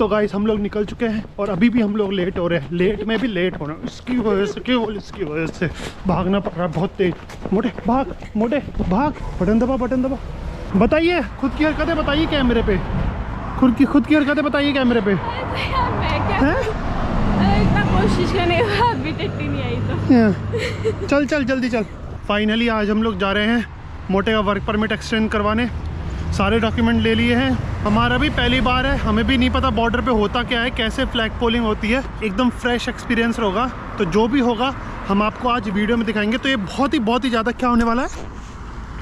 तो गाइस हम लोग निकल चुके हैं और अभी भी हम लोग लेट हो रहे हैं। लेट में भी लेट हो रहे हैं इसकी वजह से, केवल इसकी वजह से भागना पड़ रहा है बहुत तेज। मोटे भाग, मोटे भाग, बटन दबा, बटन दबा। बताइए खुद की हरकतें बताइए कैमरे पे, खुद की हरकतें बताइए कैमरे पे। इतना कोशिश करने के बाद भी टट्टी नहीं आई तो चल चल जल्दी चल। फाइनली आज हम लोग जा रहे हैं मोटे का वर्क परमिट एक्सटेंड करवाने। सारे डॉक्यूमेंट ले लिए हैं। हमारा भी पहली बार है, हमें भी नहीं पता बॉर्डर पे होता क्या है, कैसे फ्लैग पोलिंग होती है। एकदम फ्रेश एक्सपीरियंस होगा, तो जो भी होगा हम आपको आज वीडियो में दिखाएंगे। तो ये बहुत ही ज़्यादा क्या होने वाला है,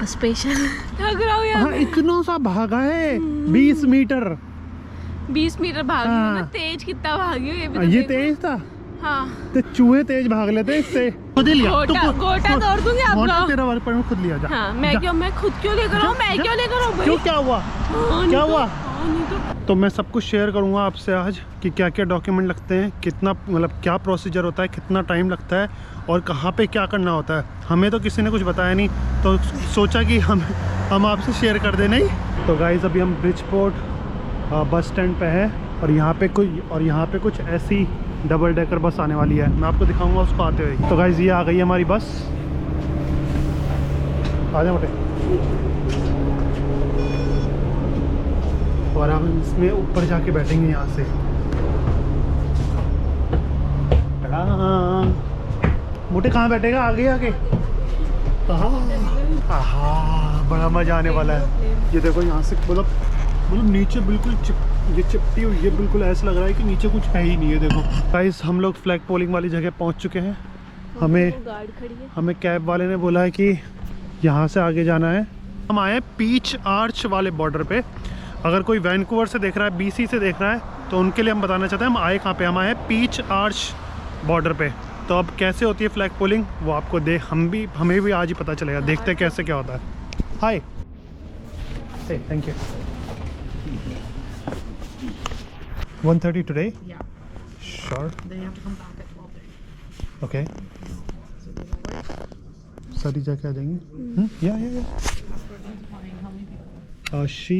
स्पेशल। थक रहा हूँ यार। हाँ, इतना सा भागा है 20 मीटर 20 मीटर भागी हूँ ना। तेज कितना भागी हूँ ये भी तो ये देखो। तेज था। हाँ तो चूहे तेज भाग लेते हैं इससे। खुद ही लिया गोटा तोड़ दूंगी आपका। तेरा वर्क परमिट खुद लिया जा। हाँ, मैं खुद क्यों लेकर आऊँ, मैं क्यों लेकर आऊँ भाई? क्यों, क्या हुआ, क्या हुआ? नहीं तो मैं सब कुछ शेयर करूंगा आपसे आज कि क्या क्या डॉक्यूमेंट लगते हैं, कितना मतलब क्या प्रोसीजर होता है, कितना टाइम लगता है और कहाँ पे क्या करना होता है। हमें तो किसी ने कुछ बताया नहीं, तो सोचा कि हम आपसे शेयर कर दें। नहीं तो गाइस अभी हम ब्रिजपोर्ट बस स्टैंड पे है और यहाँ पे कुछ ऐसी डबल डेकर बस आने वाली है। मैं आपको दिखाऊंगा उसको आते हुए। तो गाइस ये आ गई है हमारी बस। आ जाओ बेटे। और हम इसमें ऊपर जाके बैठेंगे यहाँ से। मोटे कहाँ बैठेगा, आगे आगे? हाँ, बड़ा मजा आने वाला है। ये देखो यहाँ से मतलब नीचे बिल्कुल ये चिपटी हुई है, बिल्कुल ऐसा लग रहा है कि नीचे कुछ है ही नहीं है। देखो गाइस हम लोग फ्लैग पोलिंग वाली जगह पहुँच चुके हैं। हमें कैब वाले ने बोला है कि यहाँ से आगे जाना है। हम आए हैं पीच आर्च वाले बॉर्डर पे। अगर कोई वैंकूवर से देख रहा है, BC से देख रहा है, तो उनके लिए हम बताना चाहते हैं हम आए कहाँ पे। हम आए हैं पीच आर्च बॉर्डर पे। तो अब कैसे होती है फ्लैग पोलिंग वो आपको हमें भी आज ही पता चलेगा। देखते हैं कैसे क्या होता है। हाय, thank you. 1:30 today? Yeah. Sure. Then you have to come back at 12:30. Okay. सारी जगह आ जाएंगी। या How many people? she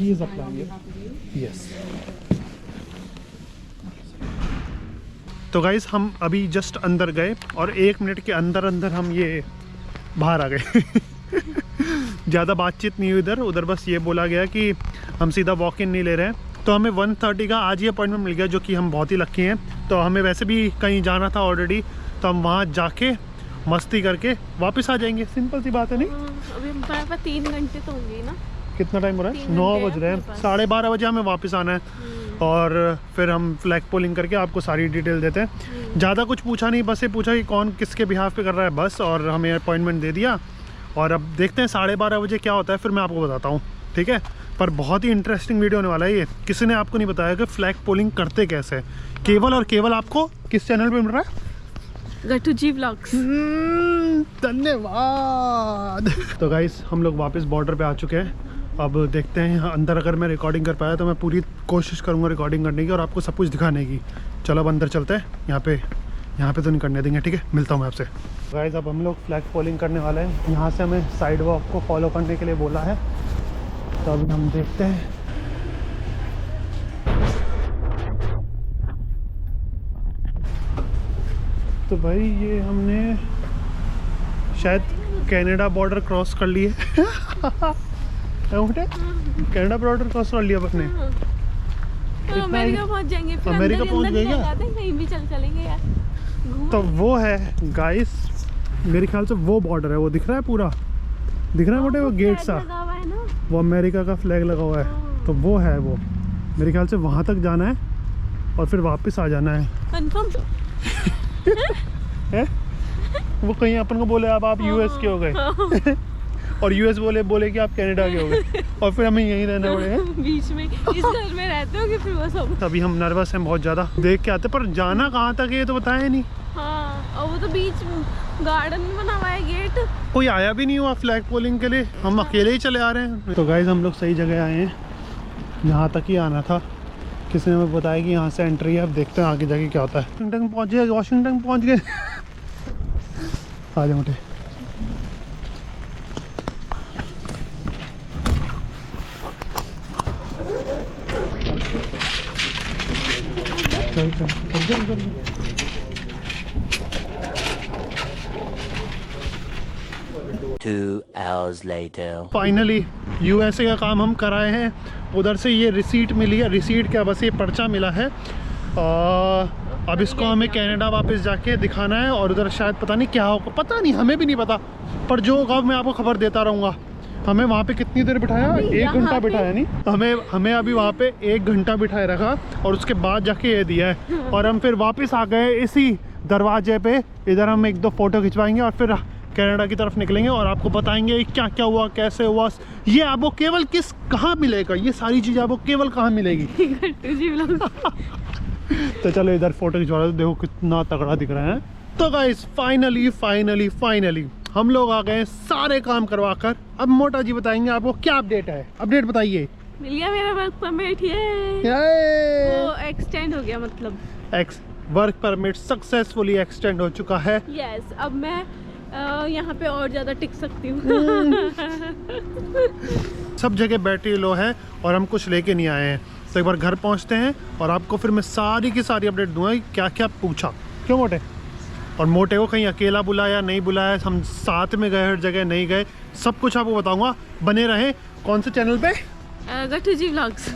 is applying. Yes. तो गाइस हम अभी जस्ट अंदर गए और 1 मिनट के अंदर हम ये बाहर आ गए। ज़्यादा बातचीत नहीं हुई उधर बस ये बोला गया कि हम सीधा वॉक इन नहीं ले रहे हैं। तो हमें 1:30 का आज ही अपॉइंटमेंट मिल गया, जो कि हम बहुत ही लकी हैं। तो हमें वैसे भी कहीं जाना था ऑलरेडी, तो हम वहाँ जाके मस्ती करके वापस आ जाएंगे। सिंपल सी बात है। नहीं अभी हमारे पास 3 घंटे तो होंगे ना। कितना टाइम हो रहा है? 9 बज रहे हैं। 12:30 बजे हमें वापस आना है और फिर हम फ्लैग पोलिंग करके आपको सारी डिटेल देते हैं। ज़्यादा कुछ पूछा नहीं, बस ये पूछा कि कौन किसके बिहाफ पे कर रहा है बस, और हमें अपॉइंटमेंट दे दिया। और अब देखते हैं 12:30 बजे क्या होता है, फिर मैं आपको बताता हूँ। ठीक है, पर बहुत ही इंटरेस्टिंग वीडियो होने वाला है ये। किसी ने आपको नहीं बताया कि फ्लैग पोलिंग करते कैसे। केवल और केवल आपको किस चैनल पे मिल रहा है? गट्टू जी व्लॉग्स। धन्यवाद। तो गाइस हम लोग वापस बॉर्डर पे आ चुके हैं। अब देखते हैं अंदर अगर मैं रिकॉर्डिंग कर पाया तो मैं पूरी कोशिश करूँगा रिकॉर्डिंग करने की और आपको सब कुछ दिखाने की। चलो अब अंदर चलते हैं। यहाँ पे तो नहीं करने देंगे। ठीक है, मिलता हूँ मैं आपसे। गाइस अब हम लोग फ्लैग पोलिंग करने वाले हैं। यहाँ से हमें साइड वॉक को फॉलो करने के लिए बोला है, तो अभी हम देखते हैं। तो भाई ये हमने शायद कनाडा बॉर्डर क्रॉस कर लिए। कनाडा बॉर्डर क्रॉस कर लिया अपने। तो अमेरिका पहुंच जाएंगे। फिर अमेरिका पहुंच गए क्या? कहीं भी चलेंगे यार। तो वो है गाइस, मेरे ख्याल से वो बॉर्डर है। वो दिख रहा है, पूरा दिख रहा है मोटे, वो गेट सा, वो अमेरिका का फ्लैग लगा हुआ है। तो वो है, वो मेरे ख्याल से वहाँ तक जाना है और फिर वापस आ जाना है। कंफर्म है? वो कहीं अपन को बोले अब आप US के हो गए और US बोले कि आप कनाडा के हो गए और फिर हमें यहीं रहना पड़ेगा। बीच में इस घर में रहते हो कि फिर वो सब। अभी हम नर्वस हैं बहुत ज़्यादा। देख के आते, पर जाना कहाँ तक है ये तो बताया नहीं। हाँ, और वो तो बीच गार्डन में बना हुआ है गेट। कोई आया भी नहीं हुआ फ्लैग पोलिंग के लिए, हम अकेले ही चले आ रहे हैं। तो गाइस हम लोग सही जगह आए हैं, यहाँ तक ही आना था। किसी ने हमें बताया कि यहाँ से एंट्री है। अब देखते हैं आगे जाके क्या होता है। वाशिंगटन पहुँच गए। आ जाओ मोटे। चल चल चल चल चल। Two hours later. Finally USA का काम हम कराए हैं। उधर से ये रिसीट मिली है, रिसीट क्या बस ये पर्चा मिला है। अब इसको हमें कनाडा वापस जाके दिखाना है और उधर शायद पता नहीं क्या होगा, पता नहीं, हमें भी नहीं पता, पर जो होगा मैं आपको खबर देता रहूँगा। हमें वहाँ पे कितनी देर बिठाया? 1 घंटा बिठाया नहीं, हमें अभी वहाँ पे 1 घंटा बिठाए रखा और उसके बाद जाके ये दिया है। और हम फिर वापस आ गए इसी दरवाजे पे। इधर हम 1-2 फ़ोटो खिंचवाएंगे और फिर कनाडा की तरफ निकलेंगे और आपको बताएंगे क्या क्या हुआ, कैसे हुआ। ये आपको केवल कहाँ मिलेगा, ये सारी चीज़ आपको केवल कहाँ मिलेगी। तो चलो इधर फोटो खिंचवा रहे, देखो कितना तगड़ा दिख रहा है। तो गाइस फाइनली हम लोग आ गए सारे काम करवा कर। अब मोटा जी बताएंगे आपको क्या अपडेट है, अपडेट बताइए। मिल गया मेरा वर्क परमिट, वो एक्सटेंड हो गया, मतलब वर्क परमिट सक्सेसफुली एक्सटेंड हो चुका है। यस, अब मैं यहाँ पे और ज़्यादा टिक सकती हूँ। सब जगह बैटरी लो है और हम कुछ लेके नहीं आए हैं, तो एक बार घर पहुँचते हैं और आपको फिर मैं सारी की सारी अपडेट दूंगा कि क्या क्या पूछा। क्यों मोटे? और मोटे को कहीं अकेला बुलाया नहीं बुलाया, हम साथ में गए, हर जगह नहीं गए, सब कुछ आपको बताऊंगा। बने रहें। कौन से चैनल पे? गट्टू जी व्लॉग्स।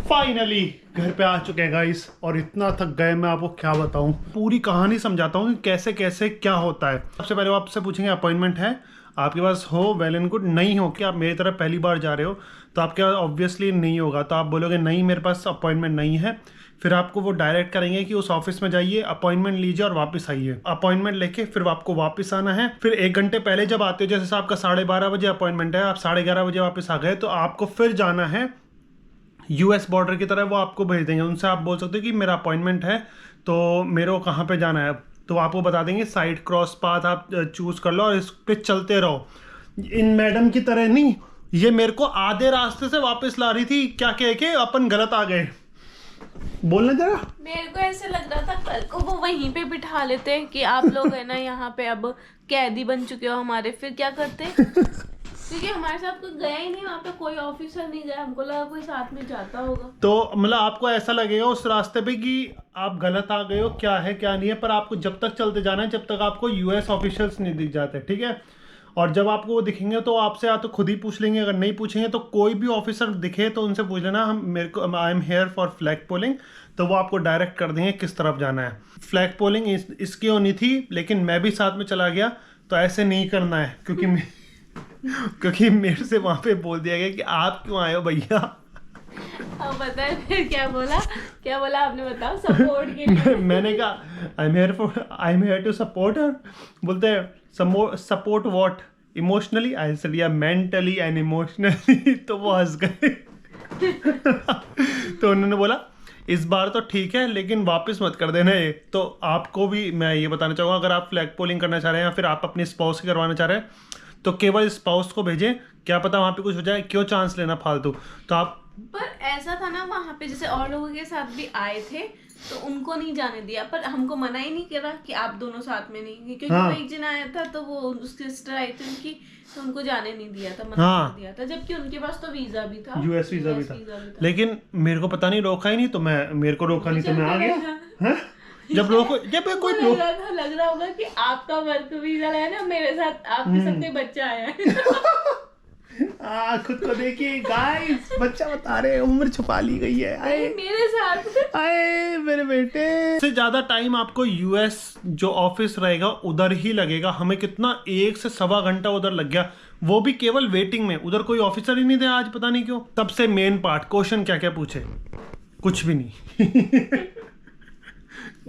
फाइनली घर पे आ चुके हैं गाइस, और इतना थक गए मैं आपको क्या बताऊं। पूरी कहानी समझाता हूँ कि कैसे कैसे क्या होता है। सबसे पहले वो आपसे पूछेंगे अपॉइंटमेंट है आपके पास, हो वेल एंड गुड। नहीं हो कि आप मेरी तरफ पहली बार जा रहे हो तो आपके पास ऑब्वियसली नहीं होगा, तो आप बोलोगे नहीं मेरे पास अपॉइंटमेंट नहीं है। फिर आपको वो डायरेक्ट करेंगे कि उस ऑफिस में जाइए, अपॉइंटमेंट लीजिए और वापस आइए। अपॉइंटमेंट लेके फिर आपको वापस आना है। फिर 1 घंटे पहले जब आते हो, जैसे आपका 12:30 बजे अपॉइंटमेंट है, आप 11:30 बजे वापस आ गए, तो आपको फिर जाना है यूएस बॉर्डर की तरह। वो आपको भेज देंगे, उनसे आप बोल सकते हो कि मेरा अपॉइंटमेंट है तो मेरे को कहाँ पे जाना है, तो आपको बता देंगे। साइड क्रॉस पाथ आप चूज कर लो और इस पे चलते रहो। इन मैडम की तरह नहीं, ये मेरे को आधे रास्ते से वापस ला रही थी, क्या कह के अपन गलत आ गए। बोलना जरा। मेरे को ऐसे लग रहा था कल को वो वहीं पे बिठा लेते कि आप लोग है ना यहाँ पे अब कैदी बन चुके हो हमारे, फिर क्या करते? क्योंकि हमारे साथ कोई गया ही नहीं, वहाँ पे कोई ऑफिसर नहीं गया, हमको लगा कोई साथ में जाता होगा। तो मतलब आपको ऐसा लगेगा उस रास्ते पे कि आप गलत आ गए हो, क्या है क्या नहीं है, पर आपको जब तक चलते जाना है जब तक आपको यूएस ऑफिशियल्स नहीं दिख जाते, ठीक है। और जब आपको वो दिखेंगे तो आपसे या तो खुद ही पूछ लेंगे, अगर नहीं पूछेंगे तो कोई भी ऑफिसर दिखे तो उनसे पूछ लेना, I am here for flag polling, तो वो आपको डायरेक्ट कर देंगे किस तरफ जाना है। फ्लैग पोलिंग इसकी होनी थी, लेकिन मैं भी साथ में चला गया, तो ऐसे नहीं करना है क्योंकि मेरे से वहाँ पे बोल दिया गया कि आप क्यों आए हो भैया। अब पता है फिर क्या बोला आपने, बताओ? सपोर्ट के लिए। मैंने कहा I am here to support her. बोलते हैं support what, emotionally? I said या मेंटली एंड इमोशनली। तो वो हंस गए। तो उन्होंने बोला इस बार तो ठीक है लेकिन वापस मत कर देना ये। तो आपको भी मैं ये बताना चाहूँगा, अगर आप फ्लैग पोलिंग करना चाह रहे हैं या फिर आप अपनी स्पाउस की करवाना चाह रहे हैं तो केवल स्पाउस को भेजें, क्या पता वहाँ पे कुछ हो जाए, क्यों चांस लेना फालतू। तो आप पर ऐसा था ना वहाँ पे, जैसे और लोगों के साथ भी आए थे तो उनको नहीं जाने दिया, पर हमको मना ही नहीं करा कि आप दोनों साथ में नहीं, क्योंकि वो एक जन आया था तो वो उसकी सिस्टर आई थी उनकी, तो उनको जाने नहीं दिया था, मना कर दिया था, जबकि उनके पास तो वीजा भी था, यूएस वीजा भी था। लेकिन मेरे को पता नहीं, रोका ही नहीं, तो मेरे को रोका नहीं तो मैं आ गया। जब कोई लग रहा होगा कि आपका वर्क वीजा है ना, मेरे साथ आपके साथ कोई बच्चा आया है। खुद को देखिए गाइस, बच्चा बता रहे, उम्र छुपा ली गई है। आए मेरे साथ, आए मेरे बेटे। से ज्यादा टाइम आपको यूएस जो ऑफिस रहेगा उधर ही लगेगा। हमें कितना 1 से सवा घंटा उधर लग गया, वो भी केवल वेटिंग में। उधर कोई ऑफिसर ही नहीं थे आज, पता नहीं क्यों। तब से मेन पार्ट, क्वेश्चन क्या क्या पूछे? कुछ भी नहीं।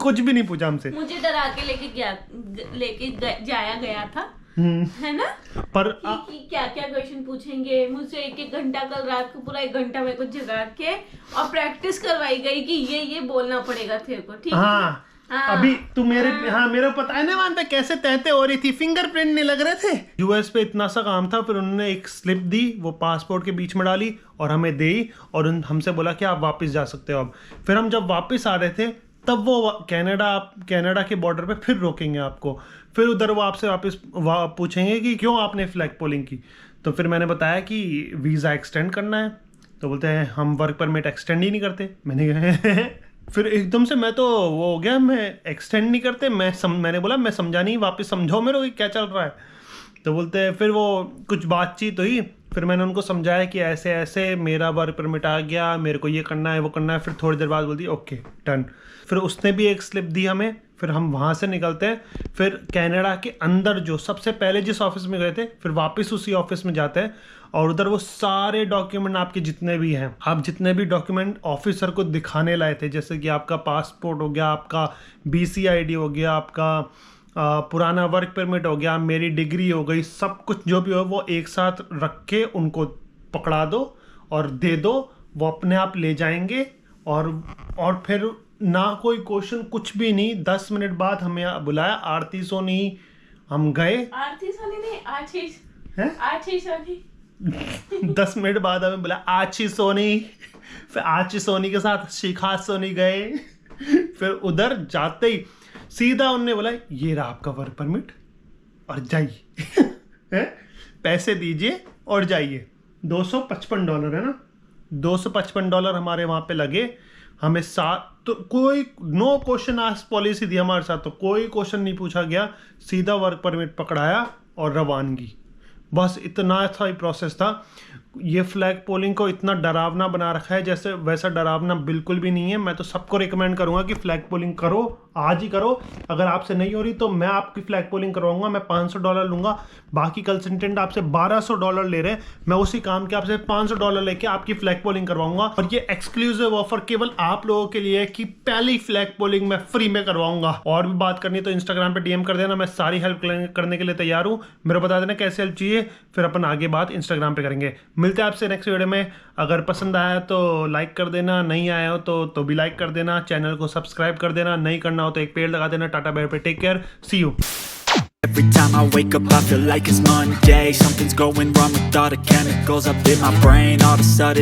कुछ भी नहीं पूछा हमसे। मुझे डरा के लेके जाया गया था, है ना, पर कि क्या क्या क्वेश्चन पूछेंगे मुझसे। 1 घंटा कल रात को पूरा 1 घंटा मेरे को जगा के और प्रैक्टिस करवाई गई कि ये बोलना पड़ेगा तेरे को, ठीक है? हाँ। अभी तू मेरे को पता है ना वहां पे कैसे तहते हो रही थी, फिंगरप्रिंट नहीं लग रहे थे। यूएस पे इतना सा काम था, फिर उन्होंने एक स्लिप दी, वो पासपोर्ट के बीच में डाली और हमें दी, और हमसे बोला कि आप वापस जा सकते हो अब। फिर हम जब वापस आ रहे थे तब वो कनाडा के बॉर्डर पे फिर रोकेंगे आपको। फिर उधर वो आपसे वापस पूछेंगे कि क्यों आपने फ्लैग पोलिंग की। तो फिर मैंने बताया कि वीज़ा एक्सटेंड करना है, तो बोलते हैं हम वर्क परमिट एक्सटेंड ही नहीं करते। मैंने कहा फिर एकदम से मैं तो वो हो गया, मैं एक्सटेंड नहीं करते, मैंने बोला मैं समझा नहीं, वापस समझाओ मेरे को क्या चल रहा है। तो बोलते हैं, फिर वो कुछ बातचीत हुई, फिर मैंने उनको समझाया कि ऐसे ऐसे मेरा वर्क परमिट आ गया, मेरे को ये करना है वो करना है। फिर थोड़ी देर बाद बोलती ओके डन। फिर उसने भी एक स्लिप दी हमें, फिर हम वहाँ से निकलते हैं। फिर कनाडा के अंदर जो सबसे पहले जिस ऑफिस में गए थे, फिर वापस उसी ऑफिस में जाते हैं और उधर वो सारे डॉक्यूमेंट आपके जितने भी हैं, आप जितने भी डॉक्यूमेंट ऑफिसर को दिखाने लाए थे, जैसे कि आपका पासपोर्ट हो गया, आपका BC ID हो गया, आपका पुराना वर्क परमिट हो गया, मेरी डिग्री हो गई, सब कुछ जो भी हो वो एक साथ रख के उनको पकड़ा दो और दे दो, वो अपने आप ले जाएंगे। और फिर ना कोई क्वेश्चन, कुछ भी नहीं। 10 मिनट बाद हमें बुलाया, आरती सोनी, हम गए। आरती सोनी नहीं, आशीष हैं? आशीष सोनी 10 मिनट बाद हमें बोला आची सोनी, फिर आची सोनी के साथ शिखा सोनी गए। फिर उधर जाते ही सीधा उनने बोला ये रहा आपका वर्क परमिट और जाइए। पैसे दीजिए और जाइए। $255 है ना, $255 हमारे वहाँ पे लगे। हमें तो कोई नो क्वेश्चन आस्क पॉलिसी थी हमारे साथ, तो कोई क्वेश्चन नहीं पूछा गया, सीधा वर्क परमिट पकड़ाया और रवानगी। बस इतना सा ही प्रोसेस था। ये फ्लैग पोलिंग को इतना डरावना बना रखा है, जैसे वैसा डरावना बिल्कुल भी नहीं है। मैं तो सबको रिकमेंड करूंगा कि फ्लैग पोलिंग करो, आज ही करो। अगर आपसे नहीं हो रही तो मैं आपकी फ्लैग पोलिंग करवाऊंगा, मैं $500 लूँगा। बाकी कंसल्टेंट आपसे $1200 ले रहे हैं, मैं उसी काम के आपसे $500 लेके आपकी फ्लैग पोलिंग करवाऊंगा। और ये एक्सक्लूसिव ऑफर केवल आप लोगों के लिए है कि पहली फ्लैग पोलिंग मैं फ्री में करवाऊंगा। और भी बात करनी तो इंस्टाग्राम पे DM कर देना, मैं सारी हेल्प करने के लिए तैयार हूँ। मेरे को बता देना कैसे हेल्प चाहिए, फिर अपन आगे बात इंस्टाग्राम पे करेंगे। मिलते हैं आपसे नेक्स्ट वीडियो में। अगर पसंद आया तो लाइक कर देना, नहीं आया हो तो भी लाइक कर देना, चैनल को सब्सक्राइब कर देना, नहीं करना हो तो एक पेड़ लगा देना। Tata bye bye, take care, see you. Every time I wake up I feel like it's Monday. Something's going wrong with all the chemicals up in my brain. All of a sudden